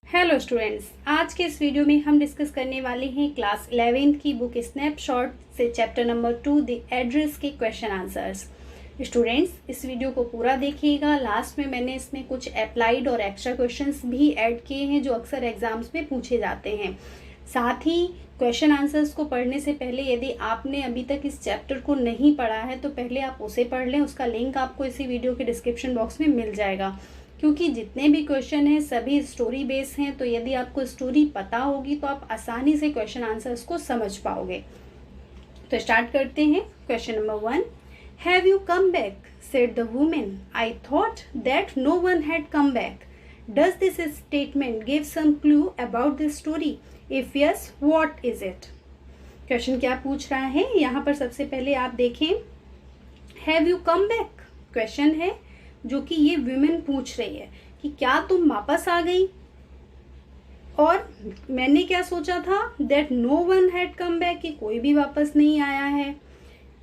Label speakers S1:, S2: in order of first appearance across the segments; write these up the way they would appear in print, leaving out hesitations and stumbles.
S1: Hello students, आज के इस वीडियो में हम डिस्कस करने वाले हैं क्लास 11th की बुक स्नैपशॉट से चैप्टर नंबर 2 द एड्रेस के क्वेश्चन आंसर्स। स्टूडेंट्स, इस वीडियो को पूरा देखिएगा। लास्ट में मैंने इसमें कुछ अप्लाइड और एक्स्ट्रा क्वेश्चंस भी ऐड किए हैं जो अक्सर एग्जाम्स में पूछे जाते हैं। साथ ही क्वेश्चन आंसर्स को पढ़ने से पहले यदि आपने अभी तक इस चैप्टर को नहीं पढ़ा है तो पहले आप उसे पढ़ लें। उसका लिंक आपको इसी वीडियो के डिस्क्रिप्शन बॉक्स में मिल जाएगा, क्योंकि जितने भी क्वेश्चन हैं सभी स्टोरी बेस हैं। तो यदि आपको स्टोरी पता होगी तो आप आसानी से क्वेश्चन आंसर्स को समझ पाओगे। तो स्टार्ट करते हैं। Question number 1, have you come back said the women, I thought that no one had come back. Does this statement give some clue about this story? If yes, what is it? Question क्या पूछ रहा है यहाँ पर? सबसे पहले आप देखें, have you come back question है जो कि ये विमेन पूछ रही है कि क्या तुम वापस आ गई। और मैंने क्या सोचा था, that no one had come back, कि कोई भी वापस नहीं आया है।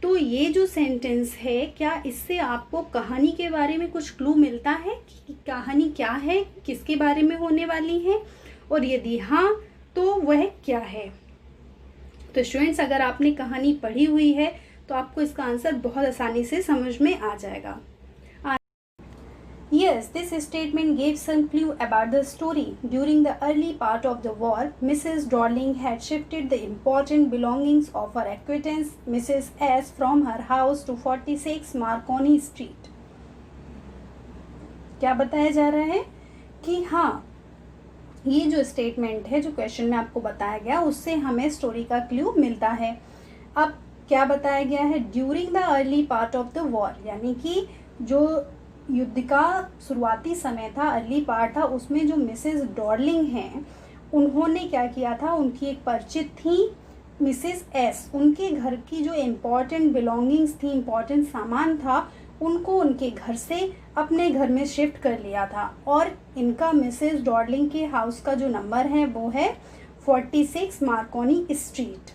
S1: तो ये जो सेंटेंस है, क्या इससे आपको कहानी के बारे में कुछ क्लू मिलता है कि कहानी क्या है, किसके बारे में होने वाली है, और यदि हाँ तो वह क्या है? तो स्टूडेंट्स, अगर आपने कहानी पढ़ी हुई है तो आपको इसका आंसर बहुत आसानी से समझ में आ जाएगा। Yes, this statement gave some clue about the story. During the early part of the war, Mrs. Darling had shifted the important belongings of her acquaintance, Mrs. S, from her house to 46 Marconi Street. क्या बताया जा रहा है कि हाँ, ये जो statement है जो क्वेश्चन में आपको बताया गया उससे हमें स्टोरी का क्लू मिलता है। अब क्या बताया गया है? During the early part of the war, यानी कि जो युद्ध का शुरुआती समय था, अर्ली पार्ट था, उसमें जो मिसेस डॉर्लिंग हैं उन्होंने क्या किया था, उनकी एक परिचित थी मिसेस एस, उनके घर की जो इम्पॉर्टेंट बिलोंगिंग्स थी, इम्पॉर्टेंट सामान था, उनको उनके घर से अपने घर में शिफ्ट कर लिया था। और इनका मिसेस डॉर्लिंग के हाउस का जो नंबर है वो है 46 मार्कोनी स्ट्रीट।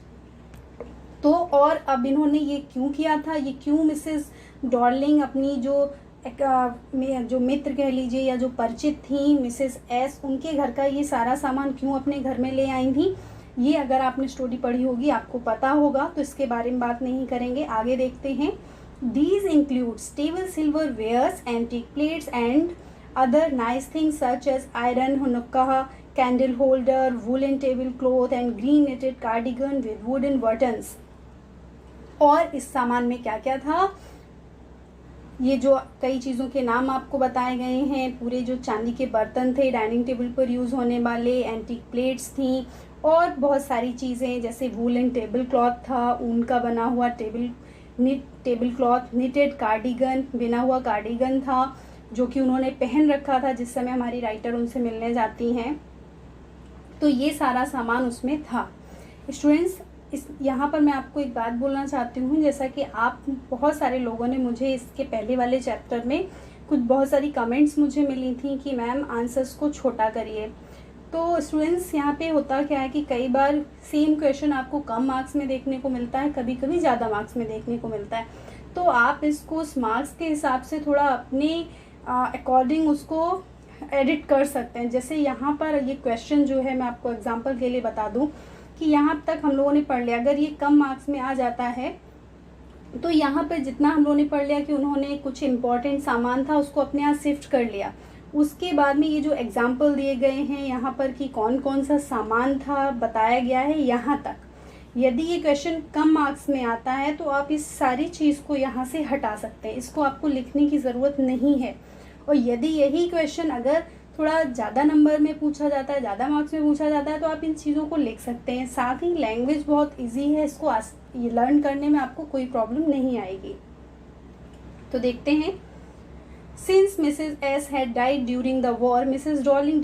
S1: तो और अब इन्होंने ये क्यों किया था, ये क्यों मिसेस डॉर्लिंग अपनी जो मित्र कह लीजिए या जो परिचित थी मिसेस एस, उनके घर का ये सारा सामान क्यों अपने घर में ले आई थी, ये अगर आपने स्टोरी पढ़ी होगी आपको पता होगा। तो इसके बारे में बात नहीं करेंगे, आगे देखते हैं। These includes table silver wares, antique plates and other nice things such as iron hookah, candle holder, woollen table cloth and green knitted cardigan with wooden buttons. और इस सामान में क्या क्या था, ये जो कई चीज़ों के नाम आपको बताए गए हैं, पूरे जो चांदी के बर्तन थे डाइनिंग टेबल पर यूज़ होने वाले, एंटीक प्लेट्स थी, और बहुत सारी चीज़ें जैसे वूलन टेबल क्लॉथ था, ऊन का बना हुआ टेबल क्लॉथ, निटेड कार्डिगन, बिना हुआ कार्डिगन था जो कि उन्होंने पहन रखा था जिस समय हमारी राइटर उनसे मिलने जाती हैं। तो ये सारा सामान उसमें था। स्टूडेंट्स, यहाँ पर मैं आपको एक बात बोलना चाहती हूँ, जैसा कि आप बहुत सारे लोगों ने मुझे इसके पहले वाले चैप्टर में बहुत सारी कमेंट्स मुझे मिली थी कि मैम आंसर्स को छोटा करिए। तो स्टूडेंट्स, यहाँ पे होता क्या है कि कई बार सेम क्वेश्चन आपको कम मार्क्स में देखने को मिलता है, कभी कभी ज़्यादा मार्क्स में देखने को मिलता है। तो आप इसको उस मार्क्स के हिसाब से थोड़ा अपने अकॉर्डिंग उसको एडिट कर सकते हैं। जैसे यहाँ पर ये क्वेश्चन जो है, मैं आपको एग्जाम्पल के लिए बता दूँ कि यहाँ तक हम लोगों ने पढ़ लिया, अगर ये कम मार्क्स में आ जाता है तो यहाँ पर जितना हम लोगों ने पढ़ लिया कि उन्होंने कुछ इम्पॉर्टेंट सामान था उसको अपने यहाँ शिफ्ट कर लिया, उसके बाद में ये जो एग्जाम्पल दिए गए हैं यहाँ पर कि कौन कौन सा सामान था बताया गया है, यहाँ तक यदि ये क्वेश्चन कम मार्क्स में आता है तो आप इस सारी चीज़ को यहाँ से हटा सकते हैं, इसको आपको लिखने की ज़रूरत नहीं है। और यदि यही क्वेश्चन अगर थोड़ा ज़्यादा नंबर में पूछा जाता है, ज़्यादा मार्क्स में पूछा जाता है, तो आप इन चीज़ों को लिख सकते हैं। साथ ही लैंग्वेज बहुत इजी है, इसको ये लर्न करने में आपको कोई प्रॉब्लम नहीं आएगी। तो देखते हैं। Since Mrs S had died during the war, Mrs Dorling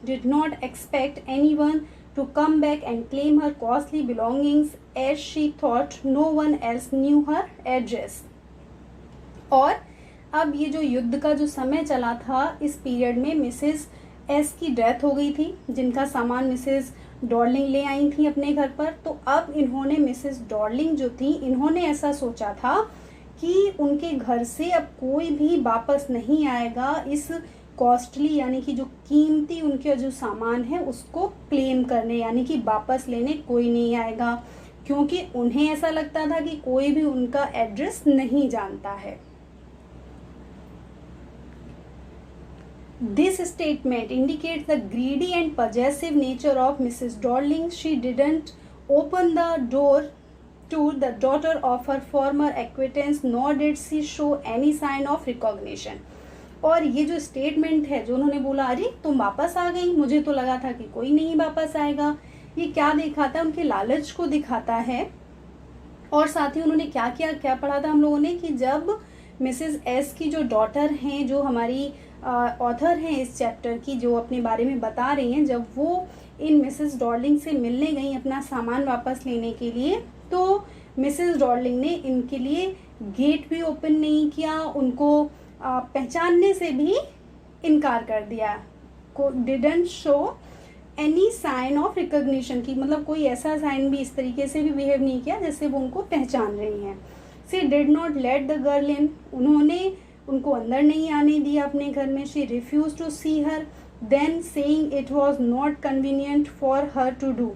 S1: did not expect anyone to come back and claim her costly belongings as she thought no one else knew her address. और अब ये जो युद्ध का जो समय चला था, इस पीरियड में मिसेस एस की डेथ हो गई थी, जिनका सामान मिसेस डॉर्लिंग ले आई थी अपने घर पर। तो अब इन्होंने, मिसेस डॉर्लिंग जो थी, इन्होंने ऐसा सोचा था कि उनके घर से अब कोई भी वापस नहीं आएगा इस कॉस्टली यानी कि जो कीमती उनके जो सामान है उसको क्लेम करने यानी कि वापस लेने कोई नहीं आएगा, क्योंकि उन्हें ऐसा लगता था कि कोई भी उनका एड्रेस नहीं जानता है। This statement indicates the greedy and possessive nature of Mrs. Dorling. She didn't open the door to the daughter of her former acquaintance, nor did she show any sign of recognition. और ये जो statement है जो उन्होंने बोला, अरे तुम वापस आ गई, मुझे तो लगा था कि कोई नहीं वापस आएगा, ये क्या दिखाता है? उनके लालच को दिखाता है। और साथ ही उन्होंने क्या किया, क्या पढ़ा था हम लोगों ने कि जब मिसेस एस की जो डॉटर हैं, जो हमारी ऑथर हैं इस चैप्टर की, जो अपने बारे में बता रही हैं, जब वो इन मिसेस डॉर्लिंग से मिलने गई अपना सामान वापस लेने के लिए, तो मिसेस डॉर्लिंग ने इनके लिए गेट भी ओपन नहीं किया, उनको पहचानने से भी इनकार कर दिया। Didn't show any sign of recognition की, मतलब कोई ऐसा साइन भी इस तरीके से भी बिहेव नहीं किया जैसे वो उनको पहचान रही हैं। She did not let the girl in, उन्होंने उनको अंदर नहीं आने दिया अपने घर में। She refuse to see her then saying it was not convenient for her to do,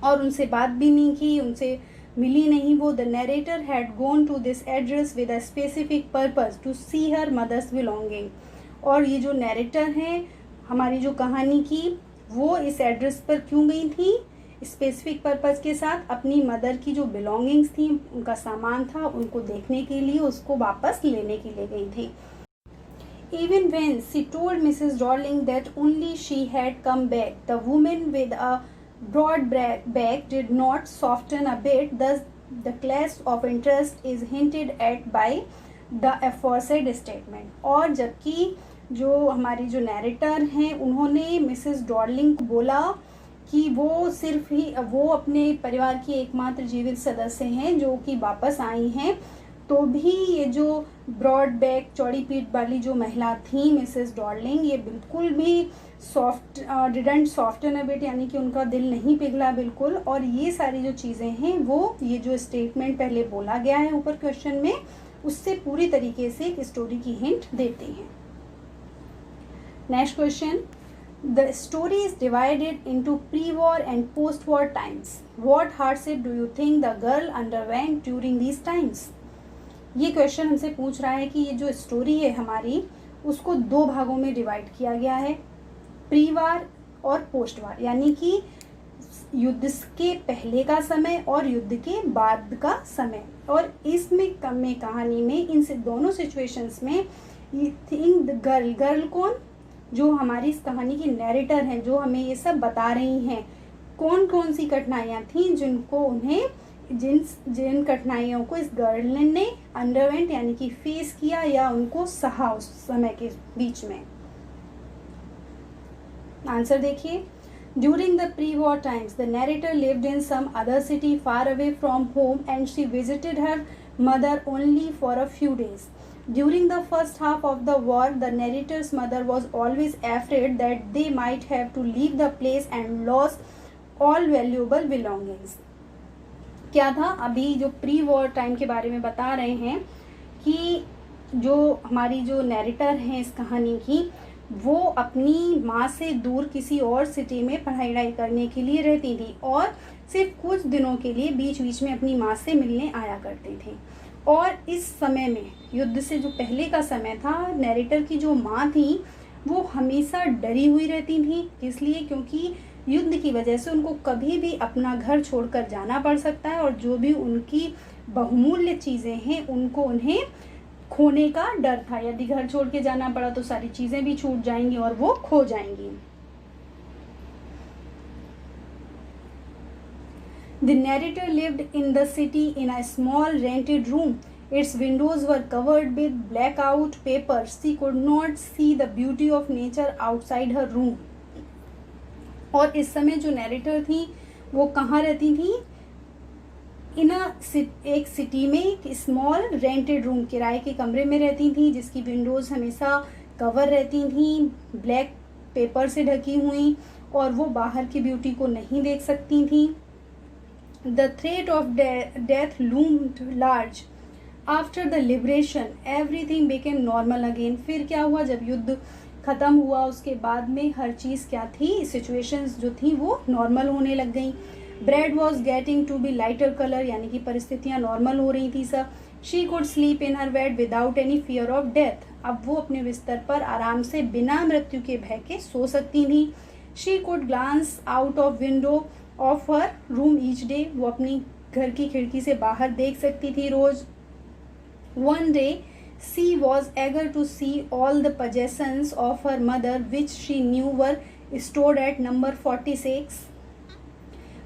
S1: और उनसे बात भी नहीं की, उनसे मिली नहीं वो। The narrator had gone to this address with a specific purpose to see her mother's belonging, और ये जो नरेटर हैं हमारी जो कहानी की, वो इस एड्रेस पर क्यों गई थी? स्पेसिफिक पर्पस के साथ, अपनी मदर की जो बिलोंगिंग्स थी, उनका सामान था, उनको देखने के लिए, उसको वापस लेने के लिए गई थी। Even when she told Mrs. Dorling that only she had come back, the woman with a broad back did not soften a bit. Thus, the clash of interest is hinted at by the aforesaid statement. और जबकि जो हमारी जो narrator हैं, उन्होंने Mrs Darling को बोला कि वो सिर्फ ही वो अपने परिवार की एकमात्र जीवित सदस्य हैं जो कि वापस आई हैं, तो भी ये जो ब्रॉड बैक चौड़ी पीठ वाली जो महिला थी मिसेस डॉर्लिंग, ये बिल्कुल भी डिडंट सॉफ्टन अ बिट, यानी कि उनका दिल नहीं पिघला बिल्कुल। और ये सारी जो चीज़ें हैं वो ये जो स्टेटमेंट पहले बोला गया है ऊपर क्वेश्चन में, उससे पूरी तरीके से एक स्टोरी की हिंट देती हैं। Next question, the story is divided into pre-war and post-war times. What hardship do you think the girl underwent during these times? ये क्वेश्चन हमसे पूछ रहा है कि ये जो स्टोरी है हमारी, उसको दो भागों में डिवाइड किया गया है, प्री वार और पोस्ट वार, यानी कि युद्ध के पहले का समय और युद्ध के बाद का समय। और इसमें कहानी में इन दोनों सिचुएशंस में गर्ल कौन, जो हमारी इस कहानी की नैरेटर हैं, जो हमें ये सब बता रही हैं, कौन कौन सी कठिनाइयाँ थीं जिनको उन्हें जिन कठिनाइयों को इस गर्ल ने अंडरवेंट यानी कि फेस किया या उनको सहा उस समय के बीच में। आंसर देखिए, during the pre war times the narrator lived in some other city far away from home and she visited her mother only for a few days. During the first half of the war, the narrator's mother was always afraid that they might have to leave the place and lost all valuable belongings. क्या था, अभी जो pre war time के बारे में बता रहे हैं कि जो हमारी जो नैरेटर हैं इस कहानी की, वो अपनी माँ से दूर किसी और सिटी में पढ़ाई करने के लिए रहती थी और सिर्फ कुछ दिनों के लिए बीच बीच में अपनी माँ से मिलने आया करती थी। और इस समय में, युद्ध से जो पहले का समय था, नैरेटर की जो माँ थी वो हमेशा डरी हुई रहती थी। इसलिए क्योंकि युद्ध की वजह से उनको कभी भी अपना घर छोड़कर जाना पड़ सकता है और जो भी उनकी बहुमूल्य चीज़ें हैं उनको उन्हें खोने का डर था। यदि घर छोड़ के जाना पड़ा तो सारी चीज़ें भी छूट जाएंगी और वो खो जाएंगी। The narrator lived in the city in a small rented room. Its windows were covered with blackout paper. She could not see the beauty of nature outside her room. और इस समय जो नैरेटर थी वो कहाँ रहती थी? एक सिटी में एक स्मॉल रेंटेड रूम, किराए के कमरे में रहती थी, जिसकी विंडोज़ हमेशा कवर रहती थी, ब्लैक पेपर से ढकी हुई, और वो बाहर की ब्यूटी को नहीं देख सकती थी। The threat of death loomed large. After the liberation, everything became normal again. फिर क्या हुआ, जब युद्ध ख़त्म हुआ उसके बाद में हर चीज़ क्या थी, सिचुएशंस जो थी वो नॉर्मल होने लग गई। Bread was getting to be lighter colour, यानी कि परिस्थितियाँ नॉर्मल हो रही थी सब। She could sleep in her bed without any fear of death, अब वो अपने बिस्तर पर आराम से बिना मृत्यु के भय के सो सकती थी। She could glance out of window of her room each day, वो अपनी घर की खिड़की से बाहर देख सकती थी रोज। One day she was eager to see all the possessions of her mother which she knew were stored at number 46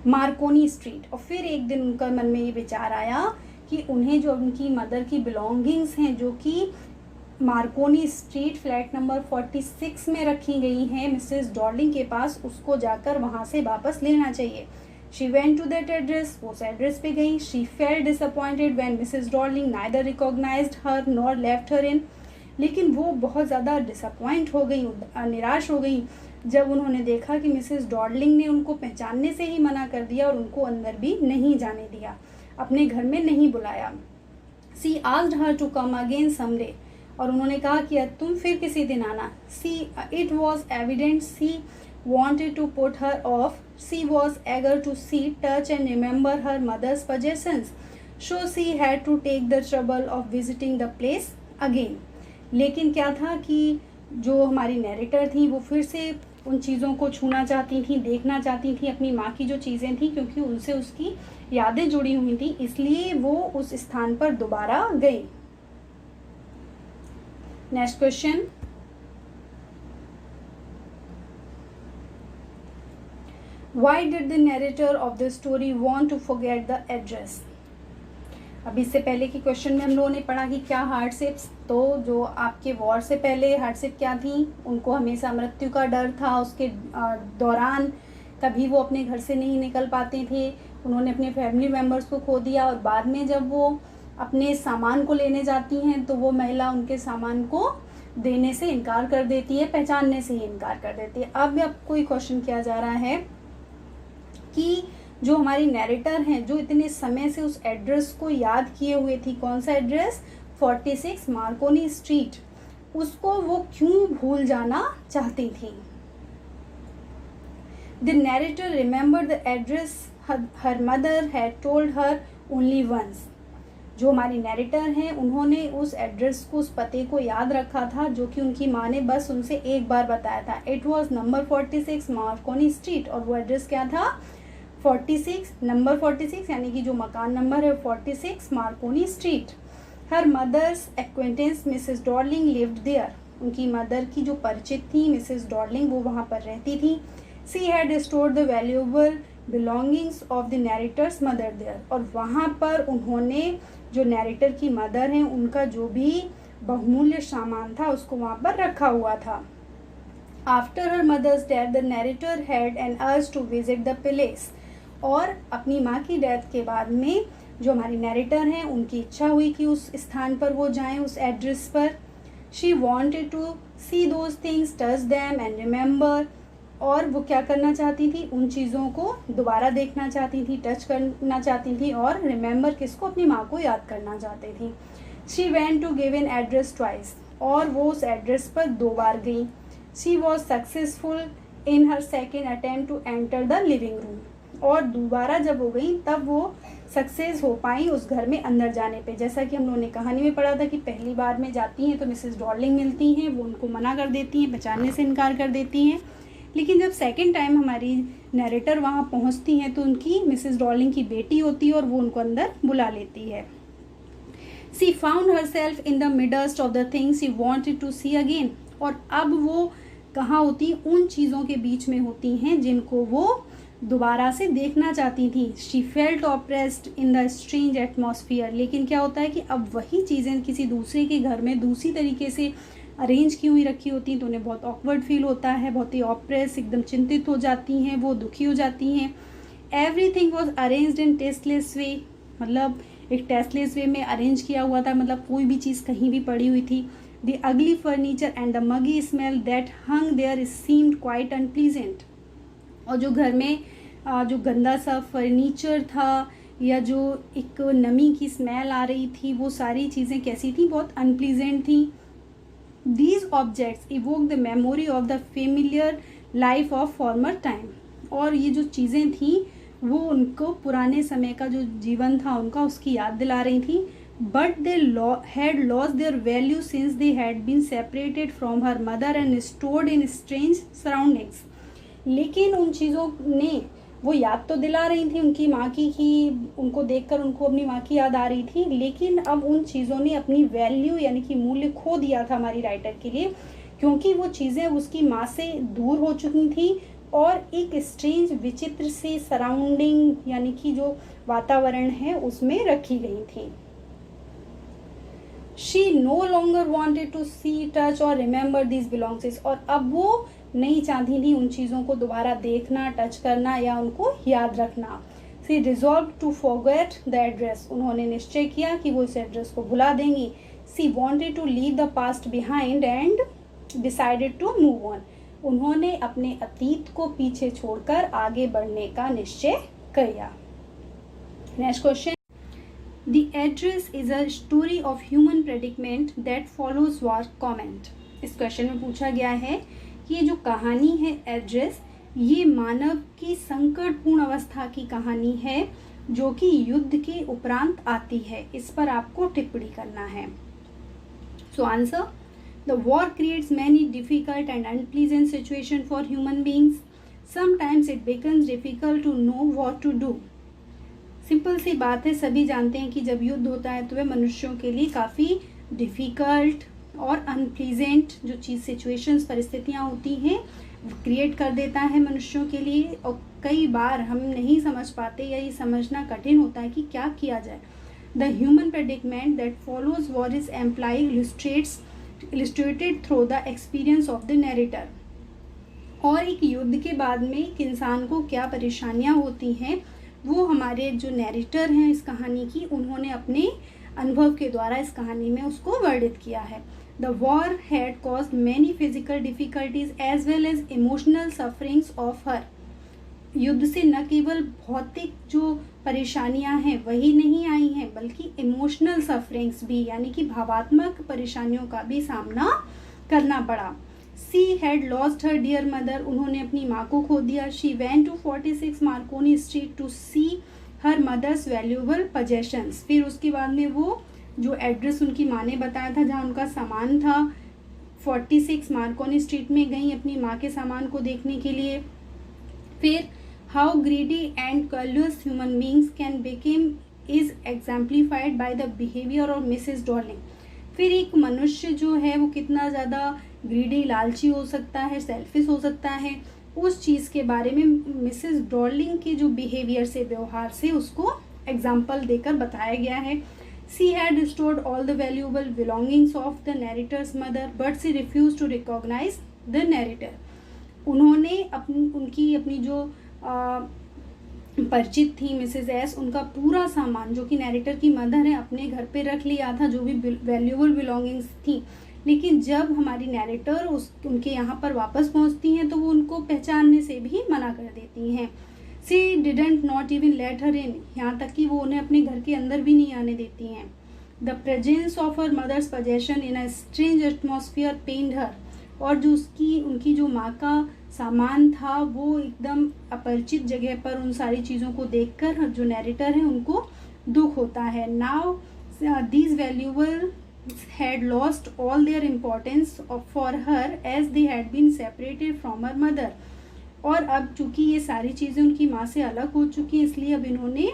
S1: Marconi street. और फिर एक दिन उनका मन में ये विचार आया कि उन्हें जो उनकी मदर की बिलोंगिंग्स हैं जो कि मार्कोनी स्ट्रीट फ्लैट नंबर 46 में रखी गई हैं मिसेस डॉर्लिंग के पास, उसको जाकर वहाँ से वापस लेना चाहिए। She went to that address, वो उस एड्रेस पे गई। She felt disappointed when Mrs. Darling neither recognized her nor left her in, लेकिन वो बहुत ज़्यादा डिसअपॉइंट हो गई, निराश हो गई जब उन्होंने देखा कि मिसेस डॉर्लिंग ने उनको पहचानने से ही मना कर दिया और उनको अंदर भी नहीं जाने दिया, अपने घर में नहीं बुलाया। She asked her to come again someday, और उन्होंने कहा कि तुम फिर किसी दिन आना। It was evident she wanted to put her off. She was eager to see, touch and remember her mother's possessions, so she had to take the trouble of visiting the place again. लेकिन क्या था कि जो हमारी narrator थी वो फिर से उन चीज़ों को छूना चाहती थी, देखना चाहती थी, अपनी माँ की जो चीज़ें थी, क्योंकि उनसे उसकी यादें जुड़ी हुई थी, इसलिए वो उस स्थान पर दोबारा गई। Next question, Why did the narrator of the story want to forget the address? अब इससे पहले की क्वेश्चन में हम लोगों ने पढ़ा कि क्या हार्डशिप्स, तो जो आपके वॉर से पहले हार्डशिप क्या थी, उनको हमेशा मृत्यु का डर था, उसके दौरान कभी वो अपने घर से नहीं निकल पाते थे, उन्होंने अपने फैमिली मेम्बर्स को खो दिया, और बाद में जब वो अपने सामान को लेने जाती हैं तो वो महिला उनके सामान को देने से इनकार कर देती है, पहचानने से ही इनकार कर देती है। अब आपको ये क्वेश्चन किया जा रहा है कि जो हमारी नैरेटर हैं जो इतने समय से उस एड्रेस को याद किए हुए थी, कौन सा एड्रेस, 46 मार्कोनी स्ट्रीट, उसको वो क्यों भूल जाना चाहती थी। The narrator remember the address her mother had told her only once, जो हमारी नैरेटर हैं उन्होंने उस एड्रेस को, उस पते को याद रखा था जो कि उनकी माँ ने बस उनसे एक बार बताया था। It was number 46 Marconi street, और वो एड्रेस क्या था, 46 नंबर 46, यानी कि जो मकान नंबर है 46 Marconi street. Her mother's acquaintance Mrs Dorling lived there, उनकी मदर की जो परिचित थी मिसेस डॉर्लिंग वो वहाँ पर रहती थी। She had stored the valuable belongings of the narrator's mother there, और वहाँ पर उन्होंने जो नैरेटर की मदर हैं उनका जो भी बहुमूल्य सामान था उसको वहाँ पर रखा हुआ था। After her mother's death the narrator had an urge to visit the place, और अपनी माँ की डेथ के बाद में जो हमारी नैरेटर हैं उनकी इच्छा हुई कि उस स्थान पर वो जाएं, उस एड्रेस पर। She wanted to see those things, touch them and remember, और वो क्या करना चाहती थी, उन चीज़ों को दोबारा देखना चाहती थी, टच करना चाहती थी, और रिमेंबर किसको, अपनी माँ को याद करना चाहती थी। She went to give an address twice, और वो उस एड्रेस पर 2 बार गई। She was successful in her second attempt to enter the living room, और दोबारा जब हो गई तब वो सक्सेस हो पाई उस घर में अंदर जाने पे। जैसा कि हम लोगों ने कहानी में पढ़ा था कि पहली बार में जाती हैं तो मिसेस डॉर्लिंग मिलती हैं, वो उनको मना कर देती हैं, पहचानने से इनकार कर देती हैं, लेकिन जब सेकंड टाइम हमारी नैरेटर वहाँ पहुँचती हैं तो उनकी मिसेस डॉर्लिंग की बेटी होती है और वो उनको अंदर बुला लेती है। She found herself in the midst of the things she wanted to see again, और अब वो कहाँ होती, उन चीज़ों के बीच में होती हैं जिनको वो दोबारा से देखना चाहती थी। She felt oppressed in the strange atmosphere, लेकिन क्या होता है कि अब वही चीज़ें किसी दूसरे के घर में दूसरी तरीके से अरेंज की हुई रखी होती हैं तो उन्हें बहुत ऑकवर्ड फील होता है, बहुत ही ऑप्रेस, एकदम चिंतित हो जाती हैं, वो दुखी हो जाती हैं। Everything was arranged in tasteless way, मतलब एक टेस्टलेस वे में अरेंज किया हुआ था, मतलब कोई भी चीज़ कहीं भी पड़ी हुई थी। The ugly furniture and the muggy smell that hung there seemed quite unpleasant, और जो घर में जो गंदा सा फर्नीचर था या जो एक नमी की स्मेल आ रही थी वो सारी चीज़ें कैसी थी, बहुत अनप्लीजेंट थी। These objects evoke the memory of the familiar life of former time. और ये जो चीज़ें थी वो उनको पुराने समय का जो जीवन था उनका उसकी याद दिला रही थी. But they had lost their value since they had been separated from her mother and stored in strange surroundings. लेकिन उन चीज़ों ने वो याद तो दिला रही थी उनकी माँ की कि उनको देखकर उनको अपनी माँ की याद आ रही थी, लेकिन अब उन चीज़ों ने अपनी वैल्यू यानी कि मूल्य खो दिया था हमारी राइटर के लिए, क्योंकि वो चीज़ें उसकी माँ से दूर हो चुकी थी और एक स्ट्रेंज विचित्र से सराउंडिंग यानी कि जो वातावरण है उसमें रखी गई थी. She no longer wanted to see, touch or remember these belongings. और अब वो नहीं चाहती थी उन चीज़ों को दोबारा देखना, टच करना या उनको याद रखना. She resolved to forget the address. उन्होंने निश्चय किया कि वो इस एड्रेस को भुला देंगी. She wanted to leave the past behind and decided to move on. उन्होंने अपने अतीत को पीछे छोड़कर आगे बढ़ने का निश्चय किया. Next question. The address is a story of human predicament that follows war comment. इस क्वेश्चन में पूछा गया है कि ये जो कहानी है एड्रेस, ये मानव की संकटपूर्ण अवस्था की कहानी है जो कि युद्ध के उपरांत आती है. इस पर आपको टिप्पणी करना है. So answer. The war creates many difficult and unpleasant situations for human beings. Sometimes it becomes difficult to know what to do. Simple सी बात है, सभी जानते हैं कि जब युद्ध होता है तो वह मनुष्यों के लिए काफ़ी डिफ़िकल्ट और अनप्लीजेंट जो चीज़ सिचुएशंस परिस्थितियाँ होती हैं क्रिएट कर देता है मनुष्यों के लिए, और कई बार हम नहीं समझ पाते या ये समझना कठिन होता है कि क्या किया जाए. The human predicament that follows war is employee illustrated through the experience of the narrator. और एक युद्ध के बाद में एक इंसान को क्या परेशानियाँ होती हैं वो हमारे जो नैरेटर हैं इस कहानी की, उन्होंने अपने अनुभव के द्वारा इस कहानी में उसको वर्णित किया है. The war had caused many physical difficulties as well as emotional sufferings of her. युद्ध से न केवल भौतिक जो परेशानियां हैं वही नहीं आई हैं, बल्कि इमोशनल सफरिंग्स भी यानी कि भावात्मक परेशानियों का भी सामना करना पड़ा. She had lost her dear mother. उन्होंने अपनी माँ को खो दिया. She went to 46 Marconi Street to see her mother's valuable possessions. फिर उसके बाद में वो जो एड्रेस उनकी माँ ने बताया था जहाँ उनका सामान था, 46 मार्कोनी स्ट्रीट में गई अपनी माँ के सामान को देखने के लिए. फिर how greedy and callous human beings can become is exemplified by the behavior of Mrs. Darling. फिर एक मनुष्य जो है वो कितना ज़्यादा ग्रीडी लालची हो सकता है, सेल्फिश हो सकता है, उस चीज़ के बारे में मिसेस डॉर्लिंग के जो बिहेवियर से, व्यवहार से उसको एग्जाम्पल देकर बताया गया है. She had restored all the valuable belongings of the narrator's mother but she refuse to recognise the narrator. उन्होंने अपनी जो परिचित थी मिसेस एस, उनका पूरा सामान जो कि नैरेटर की मदर है अपने घर पे रख लिया था, जो भी वैल्यूएबल बिलोंगिंग्स थी. लेकिन जब हमारी नैरेटर उनके यहाँ पर वापस पहुँचती हैं तो वो उनको पहचानने से भी मना कर देती हैं. She didn't not even let her in. यहाँ तक कि वो उन्हें अपने घर के अंदर भी नहीं आने देती हैं. The presence of her mother's possession in a strange atmosphere pained her. और जो उनकी जो माँ का सामान था वो एकदम अपरिचित जगह पर उन सारी चीज़ों को देखकर जो नैरेटर हैं उनको दुख होता है. Now these valuable had lost all their importance for her as they had been separated from her mother. और अब चूंकि ये सारी चीज़ें उनकी माँ से अलग हो चुकी हैं इसलिए अब इन्होंने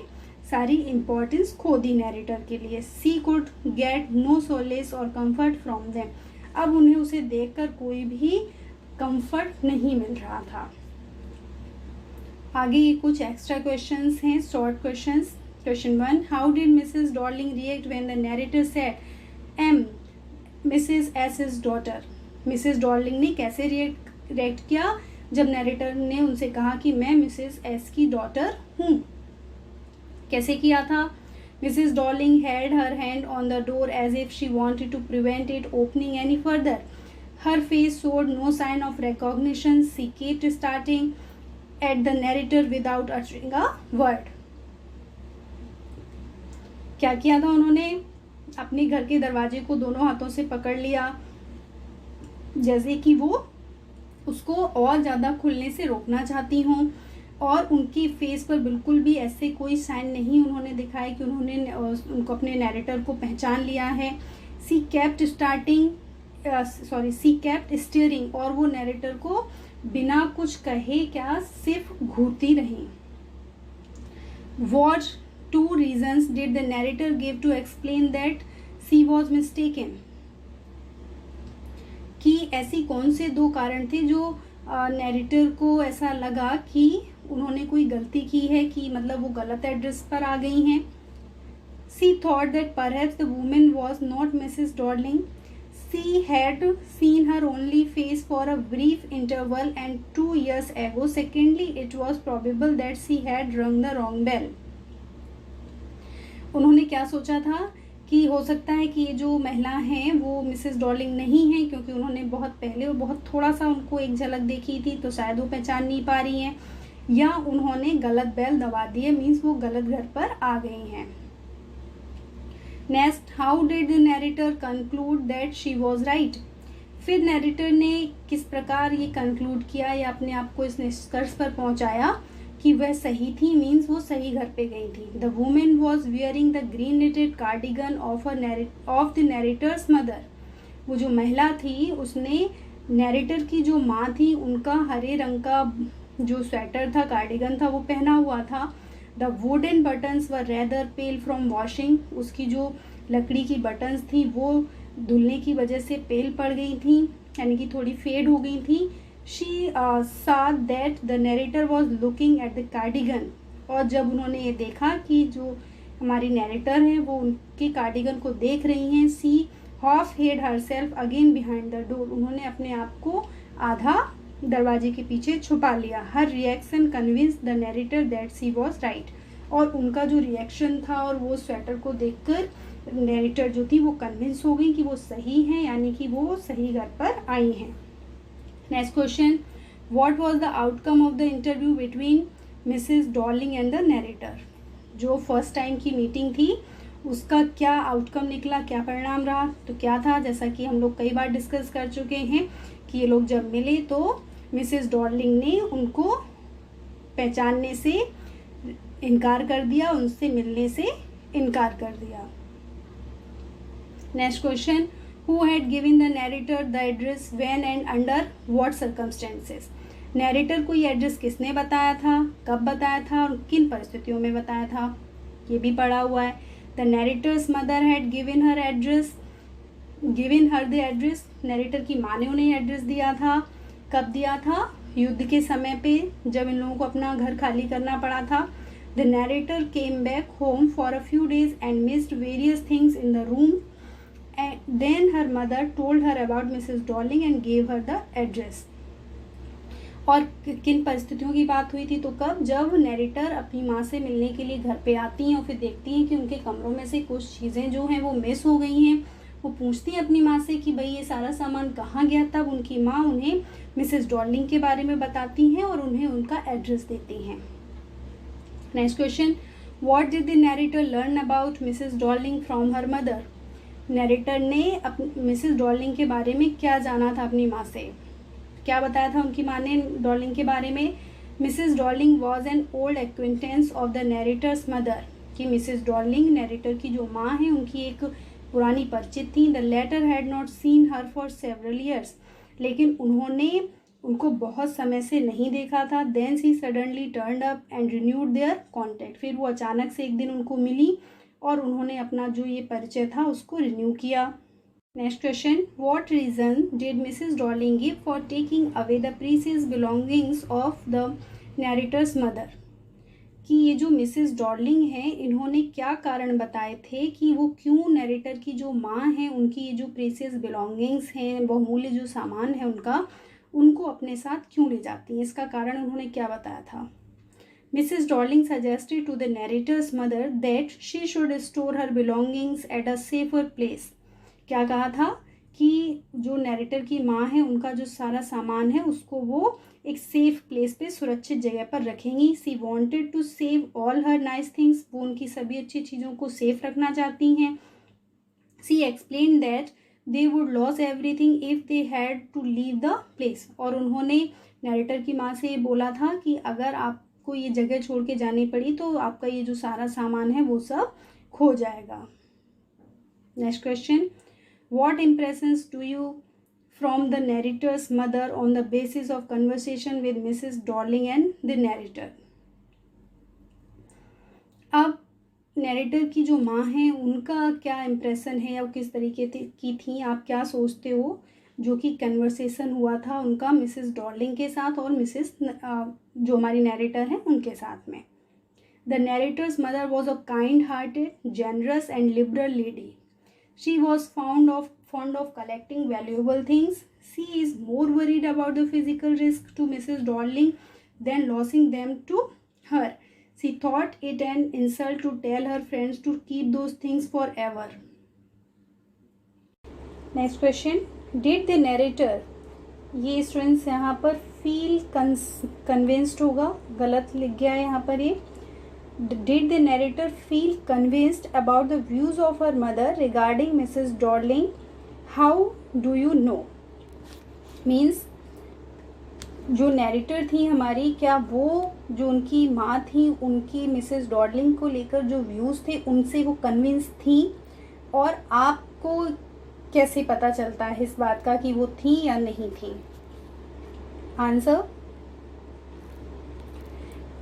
S1: सारी इम्पोर्टेंस खो दी नैरेटर के लिए. सी कुड गेट नो सोलेस और कंफर्ट फ्रॉम देम. अब उन्हें उसे देखकर कोई भी कंफर्ट नहीं मिल रहा था. आगे ये कुछ एक्स्ट्रा क्वेश्चंस हैं, short questions. Question 1. How did Mrs Darling react when the narrator said M Mrs S's daughter. Mrs Darling ने कैसे रिएक्ट किया जब नैरेटर ने उनसे कहा कि मैं मिसेस एस की डॉटर हूँ. कैसे किया था? Mrs Darling had her hand on the door as if she wanted to prevent it opening any further. Her face showed no sign of recognition. She kept starting at the narrator without uttering a word. क्या किया था उन्होंने? अपने घर के दरवाजे को दोनों हाथों से पकड़ लिया जैसे कि वो उसको और ज़्यादा खुलने से रोकना चाहती हों, और उनकी फेस पर बिल्कुल भी ऐसे कोई साइन नहीं उन्होंने दिखाए कि उन्होंने उनको अपने नैरेटर को पहचान लिया है। सी केप्ट स्टीयरिंग, और वो नैरेटर को बिना कुछ कहे क्या सिर्फ घूरती रही। What two reasons did the narrator give to explain that she was mistaken? कि ऐसी कौन से दो कारण थे जो नैरेटर को ऐसा लगा कि उन्होंने कोई गलती की है, कि मतलब वो गलत एड्रेस पर आ गई हैं। She thought that perhaps the woman was not Mrs. Darling. She had seen her only face for a brief interval and 2 years ago. Secondly, it was probable that she had rung the wrong bell. उन्होंने क्या सोचा था कि हो सकता है कि ये जो महिला हैं वो मिसेस डॉर्लिंग नहीं हैं, क्योंकि उन्होंने बहुत पहले और बहुत थोड़ा सा उनको एक झलक देखी थी, तो शायद वो पहचान नहीं पा रही हैं, या उन्होंने गलत बेल दबा दी है, मीन्स वो गलत घर पर आ गई हैं। Next, how did the narrator conclude that she was right? फिर नैरेटर ने किस प्रकार ये कंक्लूड किया या अपने आप को इस निष्कर्ष पर पहुंचाया कि वह सही थी, मीन्स वो सही घर पे गई थी। The women was wearing the green knitted cardigan of the narrator's mother. वो जो महिला थी उसने नैरेटर की जो माँ थी उनका हरे रंग का जो स्वेटर था, कार्डिगन था, वो पहना हुआ था। The wooden buttons were rather pale from washing. उसकी जो लकड़ी की बटन्स थी वो धुलने की वजह से पेल पड़ गई थी, यानी कि थोड़ी फेड हो गई थी। She saw that the narrator was looking at the cardigan, और जब उन्होंने ये देखा कि जो हमारी नैरेटर हैं वो उनके कार्डिगन को देख रही हैं, सी half hid herself again behind the door, उन्होंने अपने आप को आधा दरवाजे के पीछे छुपा लिया। Her reaction convince the narrator that she was right, और उनका जो रिएक्शन था और वो स्वेटर को देखकर नैरेटर जो थी वो कन्विंस हो गई कि वो सही हैं, यानी कि वो सही घर पर आई हैं। Next question, what was the outcome of the interview between Mrs Darling and the narrator? जो फर्स्ट टाइम की मीटिंग थी उसका क्या आउटकम निकला, क्या परिणाम रहा? तो क्या था, जैसा कि हम लोग कई बार डिस्कस कर चुके हैं कि ये लोग जब मिले तो मिसेस डॉर्लिंग ने उनको पहचानने से इनकार कर दिया, उनसे मिलने से इनकार कर दिया। Next question, Who had given the narrator the address when and under what circumstances? Narrator को ये एड्रेस किसने बताया था, कब बताया था और किन परिस्थितियों में बताया था, ये भी पढ़ा हुआ है। The narrator's mother had given her the address. Narrator की माँ ने उन्हें एड्रेस दिया था। कब दिया था? युद्ध के समय पे, जब इन लोगों को अपना घर खाली करना पड़ा था। The narrator came back home for a few days and missed various things in the room, and then her mother told her about Mrs. Darling and gave her the address. और किन परिस्थितियों की बात हुई थी? तो कब? जब नैरेटर अपनी माँ से मिलने के लिए घर पे आती हैं और फिर देखती हैं कि उनके कमरों में से कुछ चीज़ें जो हैं वो मिस हो गई हैं। वो पूछती हैं अपनी माँ से कि भाई ये सारा सामान कहाँ गया। तब उनकी माँ उन्हें मिसेस डॉर्लिंग के बारे में बताती हैं और उन्हें उनका एड्रेस देती हैं। Next question, what did the narrator learn about Mrs Darling from her mother? Narrator ने मिसेस डॉर्लिंग के बारे में क्या जाना था अपनी माँ से, क्या बताया था उनकी माँ ने डॉर्लिंग के बारे में? Mrs Darling was an old acquaintance of the narrator's mother, कि मिसेस डॉर्लिंग नैरेटर की जो माँ है उनकी एक पुरानी परिचित थी। The latter had not seen her for several years, लेकिन उन्होंने उनको बहुत समय से नहीं देखा था। Then she suddenly turned up and renewed their contact, फिर वो अचानक से एक दिन उनको मिली और उन्होंने अपना जो ये परिचय था उसको रिन्यू किया। Next question, what reason did Mrs Darling give for taking away the precious belongings of the narrator's mother? कि ये जो मिसेस डॉर्लिंग हैं इन्होंने क्या कारण बताए थे कि वो क्यों नैरेटर की जो माँ हैं उनकी ये जो प्रीशियस बिलोंगिंग्स हैं, बहुमूल्य जो सामान है उनका, उनको अपने साथ क्यों ले जाती हैं, इसका कारण उन्होंने क्या बताया था? Mrs. Darling suggested to the narrator's mother that she should store her belongings at a safer place. क्या कहा था कि जो नैरेटर की माँ है उनका जो सारा सामान है उसको वो एक सेफ प्लेस पे सुरक्षित जगह पर रखेंगी। She wanted to save all her nice things. वो उनकी सभी अच्छी चीज़ों को सेफ रखना चाहती हैं। She explained that they would lose everything if they had to leave the place. और उन्होंने नरेटर की माँ से बोला था कि अगर आपको ये जगह छोड़ के जानी पड़ी तो आपका ये जो सारा सामान है वो सब खो जाएगा। Next question, what impressions do you from the narrator's mother on the basis of conversation with Mrs Darling and the narrator. अब नरेटर की जो माँ हैं उनका क्या इम्प्रेशन है या किस तरीके की थी, आप क्या सोचते हो जो कि कन्वर्सेशन हुआ था उनका मिसेस डॉर्लिंग के साथ और मिसेस जो हमारी नरेटर हैं उनके साथ में। The narrator's mother was a kind hearted, generous and liberal lady. She was fond of collecting valuable things. She is more worried about the physical risk to Mrs. Darling than losing them to her. She thought it an insult to tell her friends to keep those things forever. Next question. Did the narrator, ये students यहाँ पर feel convinced होगा, गलत लिख गया है यहाँ पर ये. Did the narrator feel convinced about the views of her mother regarding Mrs. Darling? How do you know? Means जो नैरेटर थी हमारी, क्या वो जो उनकी माँ थी उनकी मिसेस डॉर्लिंग को लेकर जो व्यूज़ थे उनसे वो कन्विंस थी, और आपको कैसे पता चलता है इस बात का कि वो थी या नहीं थी? Answer,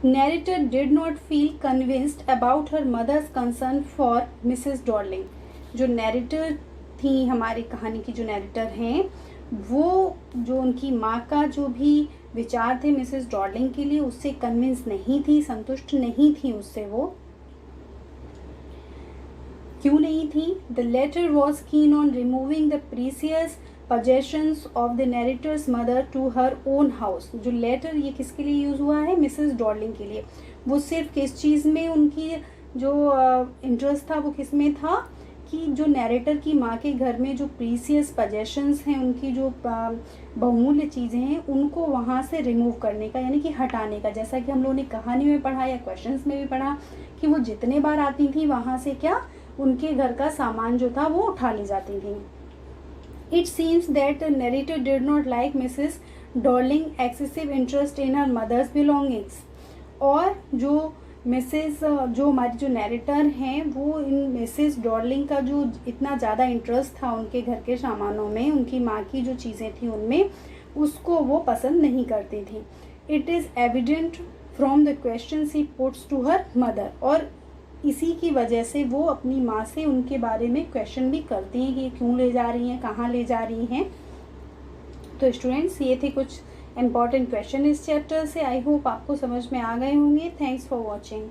S1: narrator did not feel convinced about her mother's concern for Mrs. Darling. जो narrator थी हमारी कहानी की, जो narrator हैं, वो जो उनकी माँ का जो भी विचार थे मिसेस डॉर्लिंग के लिए उससे कन्विंस नहीं थी, संतुष्ट नहीं थी उससे. वो क्यों नहीं थी? The latter was keen on removing the precious possessions of the narrator's mother to her own house. जो लेटर ये किसके लिए यूज़ हुआ है? मिसेस डॉर्लिंग के लिए. वो सिर्फ किस चीज़ में उनकी जो इंटरेस्ट था वो किस में था कि जो नैरेटर की माँ के घर में जो प्रीसियस पजेशंस हैं, उनकी जो बहुमूल्य चीज़ें हैं, उनको वहाँ से रिमूव करने का, यानी कि हटाने का. जैसा कि हम लोगों ने कहानी में पढ़ा या क्वेश्चंस में भी पढ़ा कि वो जितने बार आती थी वहाँ से क्या उनके घर का सामान जो था वो उठा ले जाती थी. It seems that the narrator did not like Mrs. Darling excessive interest in her mother's belongings. और जो हमारी जो नैरेटर हैं वो इन मिसेस डॉर्लिंग का जो इतना ज़्यादा इंटरेस्ट था उनके घर के सामानों में, उनकी माँ की जो चीज़ें थी उनमें, उसको वो पसंद नहीं करती थी. It is evident from the questions he puts to her mother. और इसी की वजह से वो अपनी माँ से उनके बारे में क्वेश्चन भी करती हैं कि क्यों ले जा रही हैं, कहाँ ले जा रही हैं. तो स्टूडेंट्स, ये थे कुछ इम्पॉर्टेंट क्वेश्चन इस चैप्टर से. आई होप आपको समझ में आ गए होंगे. Thanks for watching.